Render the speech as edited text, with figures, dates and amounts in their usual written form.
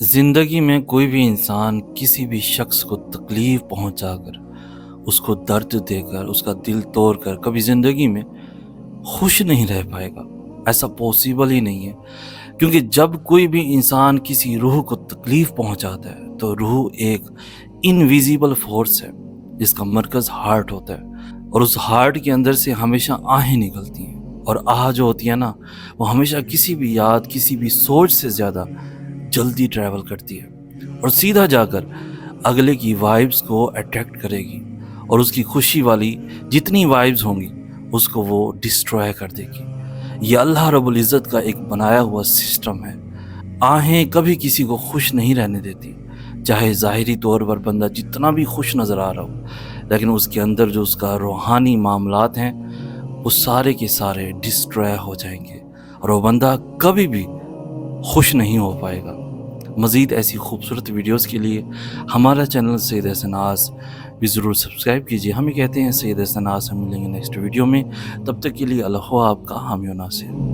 ज़िंदगी में कोई भी इंसान किसी भी शख्स को तकलीफ़ पहुंचाकर, उसको दर्द देकर, उसका दिल तोड़कर कभी ज़िंदगी में खुश नहीं रह पाएगा। ऐसा पॉसिबल ही नहीं है, क्योंकि जब कोई भी इंसान किसी रूह को तकलीफ़ पहुंचाता है तो रूह एक इनविजिबल फोर्स है जिसका मरकज़ हार्ट होता है, और उस हार्ट के अंदर से हमेशा आहें निकलती हैं। और आह जो होती है ना, वो हमेशा किसी भी याद, किसी भी सोच से ज़्यादा जल्दी ट्रैवल करती है और सीधा जाकर अगले की वाइब्स को अट्रैक्ट करेगी, और उसकी खुशी वाली जितनी वाइब्स होंगी उसको वो डिस्ट्रॉय कर देगी। ये अल्लाह रब्बुल इज़्ज़त का एक बनाया हुआ सिस्टम है। आहें कभी किसी को खुश नहीं रहने देती, चाहे ज़ाहिरी तौर पर बंदा जितना भी खुश नज़र आ रहा हो, लेकिन उसके अंदर जो उसका रूहानी मामलात हैं वो सारे के सारे डिस्ट्रॉय हो जाएंगे और वो बंदा कभी भी खुश नहीं हो पाएगा। मज़ीद ऐसी खूबसूरत वीडियोस के लिए हमारा चैनल सैयद हसन आस भी ज़रूर सब्सक्राइब कीजिए। हम ही कहते हैं सैयद हसन आस, हम मिलेंगे नेक्स्ट वीडियो में। तब तक के लिए अल्लाह आपका हामी व नासिर।